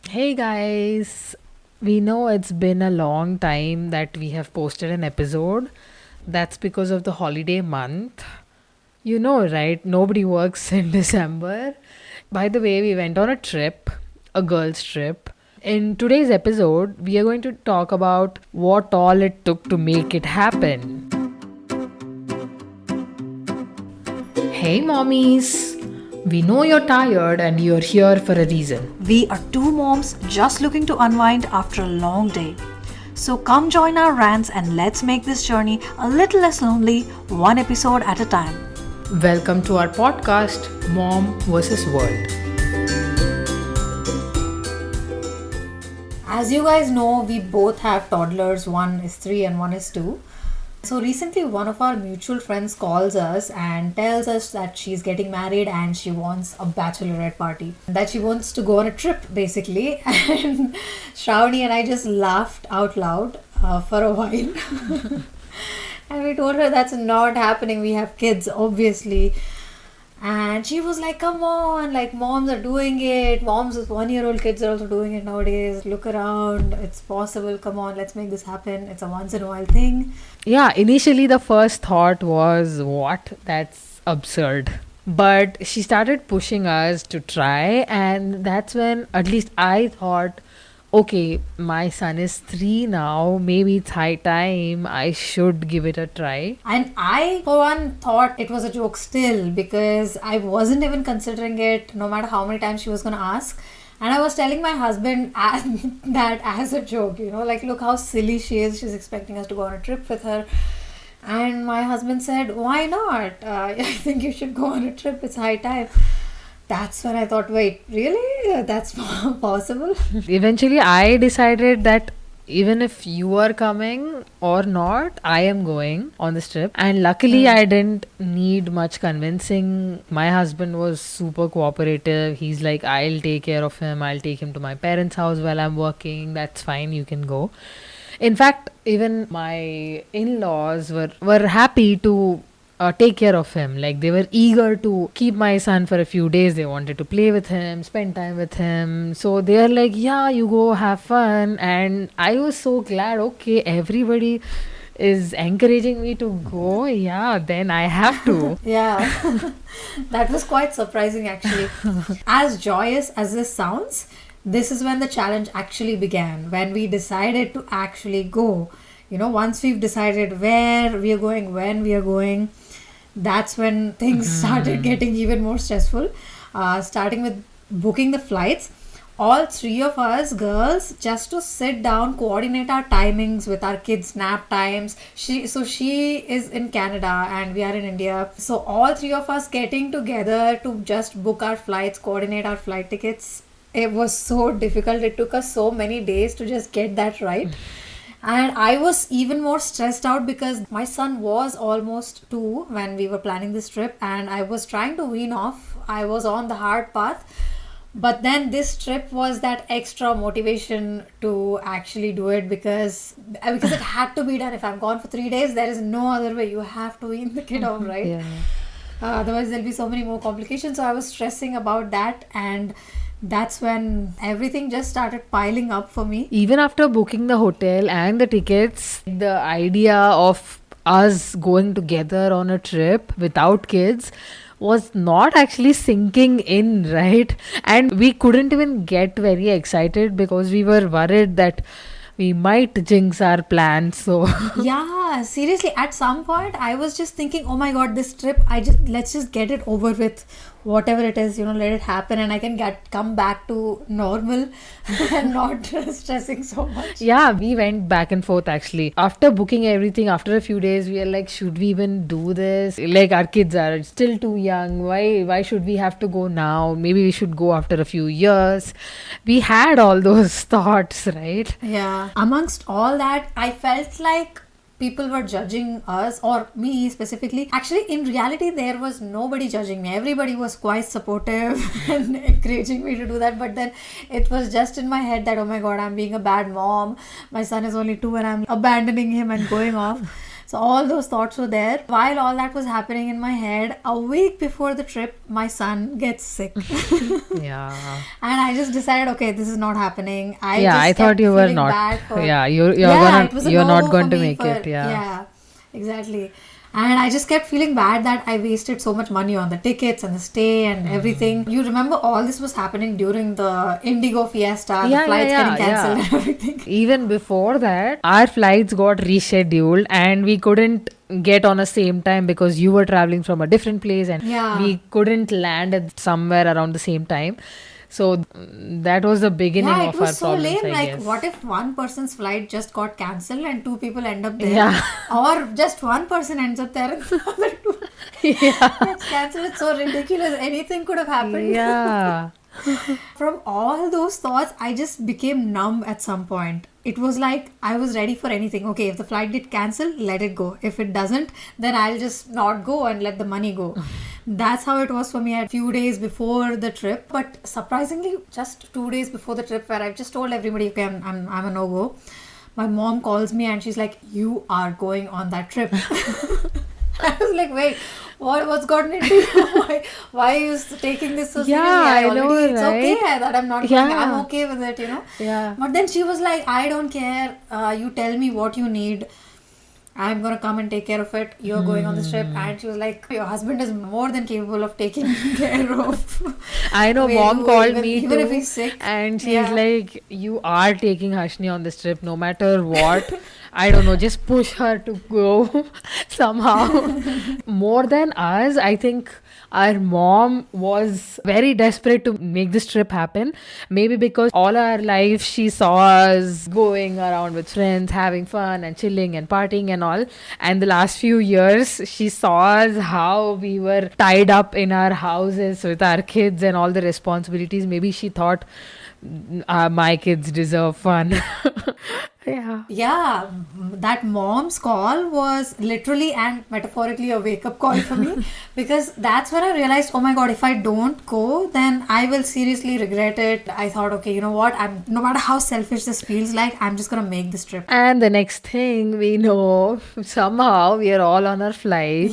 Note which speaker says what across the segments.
Speaker 1: Hey guys, we know it's been a long time that we have posted an episode. That's because of the holiday month. You know, right? Nobody works in December. By the way, we went on a trip, a girls' trip. In today's episode, we are going to talk about what all it took to make it happen. Hey, mommies! We know you're tired and you're here for a reason.
Speaker 2: We are two moms just looking to unwind after a long day. So come join our rants and let's make this journey a little less lonely, one episode at a time.
Speaker 1: Welcome to our podcast, Mom vs. World.
Speaker 2: As you guys know, we both have toddlers, one is 3 and one is 2. So recently one of our mutual friends calls us and tells us that she's getting married and she wants a bachelorette party. That she wants to go on a trip basically. And Shravani and I just laughed out loud for a while. And we told her that's not happening. We have kids obviously. And she was like, come on, like moms are doing it. Moms with 1-year-old kids are also doing it nowadays. Look around, it's possible. Come on, let's make this happen. It's a once in a while thing.
Speaker 1: Yeah, initially the first thought was, what? That's absurd. But she started pushing us to try, and that's when at least I thought, okay, my son is 3 now, maybe it's high time, I should give it a try.
Speaker 2: And I, for one, thought it was a joke still because I wasn't even considering it no matter how many times she was going to ask. And I was telling my husband that as a joke, like, look how silly she is. She's expecting us to go on a trip with her. And my husband said, why not? I think you should go on a trip. It's high time. That's when I thought, wait, really? That's possible?
Speaker 1: Eventually, I decided that even if you are coming or not, I am going on this trip. And luckily, I didn't need much convincing. My husband was super cooperative. He's like, I'll take care of him. I'll take him to my parents' house while I'm working. That's fine. You can go. In fact, even my in-laws were happy to take care of him. Like, they were eager to keep my son for a few days. They wanted to play with him, spend time with him. So they are like, yeah, you go have fun. And I was so glad, okay, everybody is encouraging me to go. Yeah, then I have to.
Speaker 2: Yeah, that was quite surprising actually. As joyous as this sounds, this is when the challenge actually began, when we decided to actually go. Once we've decided where we are going, when we are going, that's when things started getting even more stressful. Starting with booking the flights. All 3 of us girls just to sit down, coordinate our timings with our kids' nap times. She is in Canada and we are in India. So all 3 of us getting together to just book our flights, coordinate our flight tickets. It was so difficult. It took us so many days to just get that right. And I was even more stressed out because my son was almost 2 when we were planning this trip and I was trying to wean off. I was on the hard path. But then this trip was that extra motivation to actually do it because it had to be done. If I'm gone for 3 days, there is no other way. You have to wean the kid off, right?
Speaker 1: Yeah.
Speaker 2: Otherwise, there'll be so many more complications. So I was stressing about that and that's when everything just started piling up for me.
Speaker 1: Even after booking the hotel and the tickets, the idea of us going together on a trip without kids was not actually sinking in, right? And we couldn't even get very excited because we were worried that we might jinx our plans. So
Speaker 2: Yeah, seriously, at some point I was just thinking, oh my god, this trip, let's just get it over with. Whatever it is, let it happen and I can come back to normal and not stressing so much.
Speaker 1: yeah, we went back and forth actually. After booking everything, after a few days, we are like, should we even do this? Like, our kids are still too young. Why should we have to go now? Maybe we should go after a few years. We had all those thoughts, right?
Speaker 2: Yeah. Amongst all that, I felt like people were judging us or me specifically. Actually, in reality, there was nobody judging me. Everybody was quite supportive and encouraging me to do that. But then it was just in my head that, oh my god, I'm being a bad mom. My son is only 2 and I'm abandoning him and going off. So all those thoughts were there. While all that was happening in my head, a week before the trip, my son gets sick.
Speaker 1: Yeah.
Speaker 2: And I just decided, okay, this is not happening. I
Speaker 1: Yeah,
Speaker 2: just
Speaker 1: I thought
Speaker 2: kept
Speaker 1: you were
Speaker 2: feeling
Speaker 1: not.
Speaker 2: bad for.
Speaker 1: Yeah,
Speaker 2: It was a
Speaker 1: you're not
Speaker 2: no-go
Speaker 1: going
Speaker 2: for
Speaker 1: to
Speaker 2: me
Speaker 1: make
Speaker 2: for,
Speaker 1: it. Yeah.
Speaker 2: yeah, exactly. And I just kept feeling bad that I wasted so much money on the tickets and the stay and everything. You remember all this was happening during the Indigo Fiesta, the flights getting cancelled and everything.
Speaker 1: Even before that, our flights got rescheduled and we couldn't get on the same time because you were traveling from a different place and
Speaker 2: Yeah.
Speaker 1: we couldn't land at somewhere around the same time. So that was the beginning
Speaker 2: Yeah, it
Speaker 1: of our
Speaker 2: was so
Speaker 1: problems,
Speaker 2: lame.
Speaker 1: I
Speaker 2: Like,
Speaker 1: guess.
Speaker 2: what if one person's flight just got cancelled and two people end up there?
Speaker 1: Yeah.
Speaker 2: Or just one person ends up there and the other two gets cancelled. It's so ridiculous. Anything could have happened.
Speaker 1: Yeah.
Speaker 2: From all those thoughts, I just became numb at some point. It was like I was ready for anything. Okay, if the flight did cancel, let it go. If it doesn't, then I'll just not go and let the money go. That's how it was for me a few days before the trip. But surprisingly, just 2 days before the trip, where I just told everybody, okay, I'm a no-go. My mom calls me and she's like, you are going on that trip. I was like, wait, what's gotten into you? Why are you taking this so seriously?
Speaker 1: I know,
Speaker 2: It's okay
Speaker 1: right?
Speaker 2: that I'm not going.
Speaker 1: Yeah.
Speaker 2: I'm okay with it,
Speaker 1: Yeah.
Speaker 2: But then she was like, I don't care. You tell me what you need. I'm going to come and take care of it. You're going on this trip. And she was like, your husband is more than capable of taking care of.
Speaker 1: I know,
Speaker 2: Wait,
Speaker 1: mom called me
Speaker 2: even
Speaker 1: too,
Speaker 2: if he's sick.
Speaker 1: and she's
Speaker 2: Yeah.
Speaker 1: like, you are taking Harshni on this trip no matter what. I don't know, just push her to go somehow. More than us, I think our mom was very desperate to make this trip happen. Maybe because all our life she saw us going around with friends, having fun and chilling and partying and all. And the last few years, she saw us how we were tied up in our houses with our kids and all the responsibilities. Maybe she thought my kids deserve fun. Yeah.
Speaker 2: Yeah, that mom's call was literally and metaphorically a wake up call for me because that's when I realized, oh my god, if I don't go, then I will seriously regret it. I thought, okay, you know what? No matter how selfish this feels like, I'm just gonna make this trip.
Speaker 1: And the next thing we know, somehow we are all on our flight.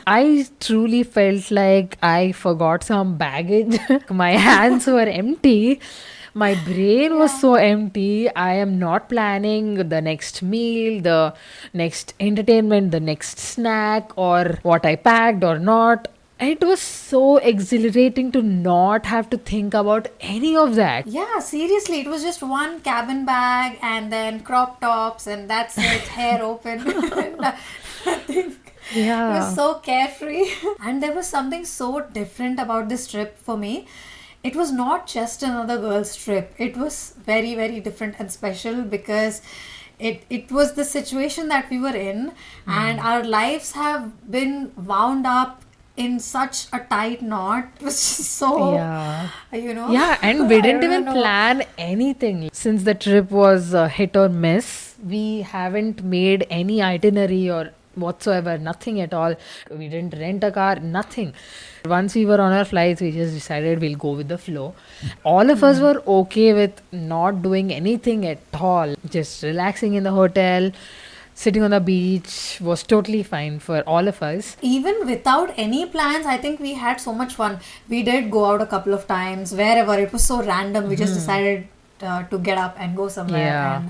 Speaker 1: I truly felt like I forgot some baggage. My hands were empty. My brain was so empty. I am not planning the next meal, the next entertainment, the next snack, or what I packed or not. It was so exhilarating to not have to think about any of that.
Speaker 2: Yeah, seriously, it was just one cabin bag and then crop tops and that's it, hair open. And nothing. It
Speaker 1: Yeah.
Speaker 2: was so carefree. And there was something so different about this trip for me. It was not just another girl's trip. It was very, very different and special because it was the situation that we were in and our lives have been wound up in such a tight knot. It was just so,
Speaker 1: Yeah.
Speaker 2: Yeah,
Speaker 1: and we
Speaker 2: I
Speaker 1: didn't
Speaker 2: don't
Speaker 1: even
Speaker 2: know.
Speaker 1: plan anything. Since the trip was hit or miss, we haven't made any itinerary or whatsoever, nothing at all. We didn't rent a car, nothing. Once we were on our flights, we just decided we'll go with the flow. All of us were okay with not doing anything at all, just relaxing in the hotel. Sitting on the beach was totally fine for all of us.
Speaker 2: Even without any plans, I think we had so much fun. We did go out a couple of times, wherever. It was so random. We just decided to get up and go somewhere.
Speaker 1: Yeah.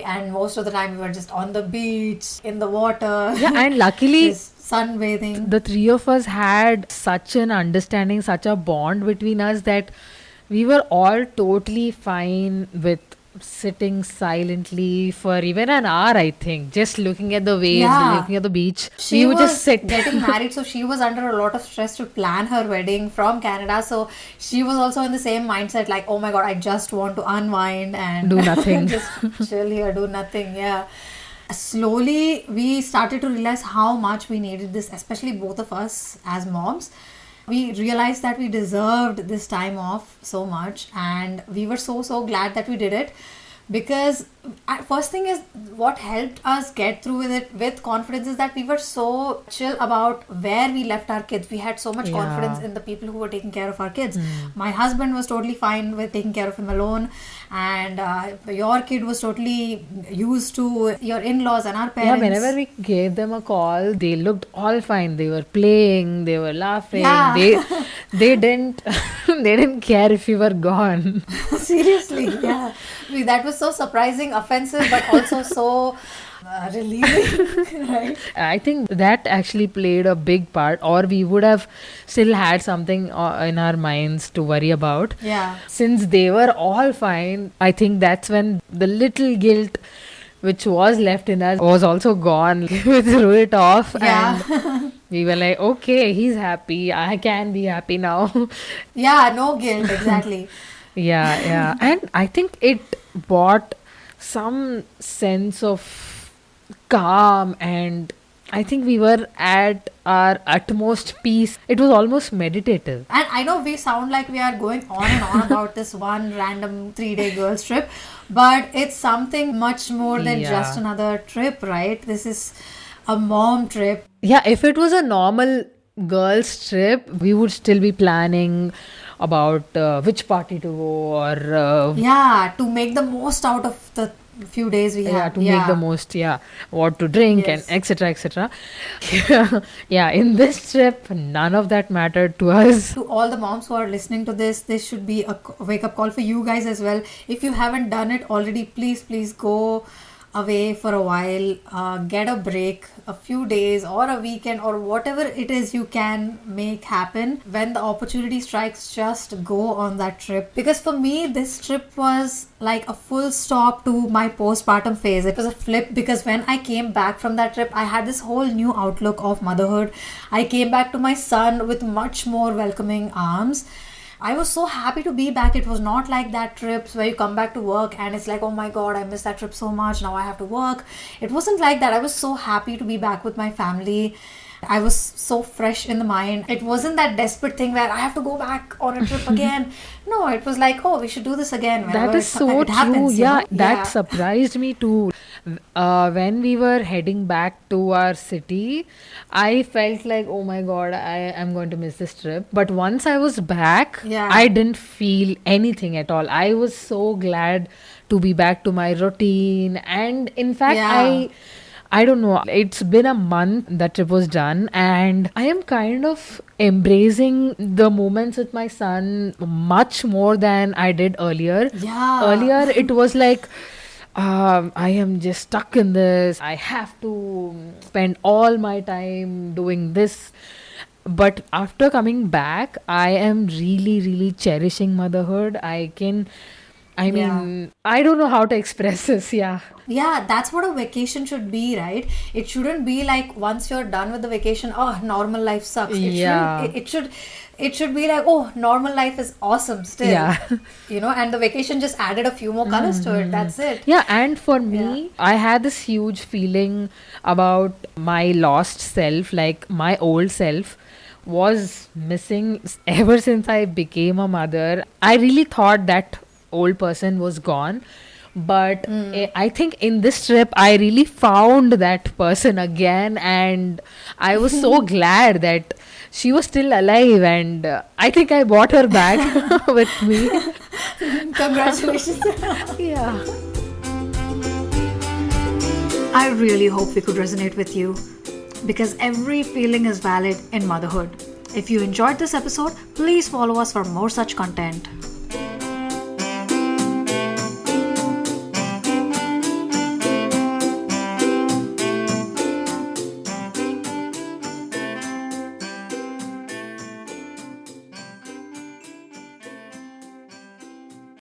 Speaker 2: And most of the time we were just on the beach, in the water.
Speaker 1: Yeah, and luckily,
Speaker 2: just sunbathing.
Speaker 1: the three of us had such an understanding, such a bond between us that we were all totally fine with sitting silently for even an hour, I think. Just looking at the waves,
Speaker 2: Yeah.
Speaker 1: looking at the beach.
Speaker 2: She
Speaker 1: we would
Speaker 2: was
Speaker 1: just sit.
Speaker 2: getting married, so she was under a lot of stress to plan her wedding from Canada. So she was also in the same mindset, like, oh my god, I just want to unwind and
Speaker 1: Do nothing.
Speaker 2: just chill here, do nothing. Yeah. Slowly, we started to realize how much we needed this, especially both of us as moms. We realized that we deserved this time off so much, and we were so glad that we did it. because first thing is what helped us get through with it with confidence is that we were so chill about where we left our kids. We had so much confidence in the people who were taking care of our kids. My husband was totally fine with taking care of him alone, and your kid was totally used to your in-laws and our parents.
Speaker 1: Yeah, whenever we gave them a call, they looked all fine. They were playing, they were laughing.
Speaker 2: Yeah.
Speaker 1: They didn't they didn't care if you were gone.
Speaker 2: Seriously, yeah. That was so surprising, offensive, but also so relieving, right?
Speaker 1: I think that actually played a big part, or we would have still had something in our minds to worry about.
Speaker 2: Yeah.
Speaker 1: Since they were all fine, I think that's when the little guilt which was left in us was also gone. We threw it off,
Speaker 2: Yeah.
Speaker 1: and we were like, okay, he's happy. I can be happy now.
Speaker 2: Yeah, no guilt, exactly.
Speaker 1: Yeah. And I think it brought some sense of calm, and I think we were at our utmost peace. It was almost meditative.
Speaker 2: And I know we sound like we are going on and on about this one random 3-day girls trip, but it's something much more than
Speaker 1: Yeah.
Speaker 2: just another trip, right? This is a mom trip.
Speaker 1: Yeah, if it was a normal girls' trip, we would still be planning about which party to go, or
Speaker 2: Yeah, to make the most out of the few days we have.
Speaker 1: to make the most, what to drink,
Speaker 2: Yes.
Speaker 1: and etc. Yeah, in this trip, none of that mattered to us.
Speaker 2: To all the moms who are listening to this should be a wake up call for you guys as well. If you haven't done it already, please go away for a while, get a break, a few days or a weekend or whatever it is you can make happen. When the opportunity strikes, just go on that trip. Because for me, this trip was like a full stop to my postpartum phase. It was a flip, because when I came back from that trip, I had this whole new outlook of motherhood. I came back to my son with much more welcoming arms. I was so happy to be back. It was not like that trips where you come back to work and it's like, oh my god, I missed that trip so much, now I have to work. It wasn't like that. I was so happy to be back with my family. I was so fresh in the mind. It wasn't that desperate thing where I have to go back on a trip again. No, it was like, oh, we should do this again.
Speaker 1: That is so
Speaker 2: it
Speaker 1: true.
Speaker 2: happens, you know?
Speaker 1: That surprised me too. When we were heading back to our city, I felt like, oh my god, I am going to miss this trip. But once I was back,
Speaker 2: Yeah.
Speaker 1: I didn't feel anything at all. I was so glad to be back to my routine. And in fact,
Speaker 2: Yeah.
Speaker 1: I don't know. It's been a month that trip was done, and I am kind of embracing the moments with my son much more than I did earlier.
Speaker 2: Yeah.
Speaker 1: Earlier, it was like, I am just stuck in this. I have to spend all my time doing this. But after coming back, I am really cherishing motherhood. I mean, I don't know how to express this. Yeah.
Speaker 2: Yeah, that's what a vacation should be, right? It shouldn't be like once you're done with the vacation, oh, normal life sucks.
Speaker 1: Yeah.
Speaker 2: It should be like, oh, normal life is awesome still.
Speaker 1: Yeah.
Speaker 2: You know, and the vacation just added a few more colors to it. That's it.
Speaker 1: Yeah, and for me, I had this huge feeling about my lost self, like my old self was missing ever since I became a mother. I really thought that old person was gone. But I think in this trip, I really found that person again, and I was so glad that she was still alive, and I think I brought her back with me.
Speaker 2: Congratulations.
Speaker 1: Yeah.
Speaker 2: I really hope we could resonate with you, because every feeling is valid in motherhood. If you enjoyed this episode, please follow us for more such content.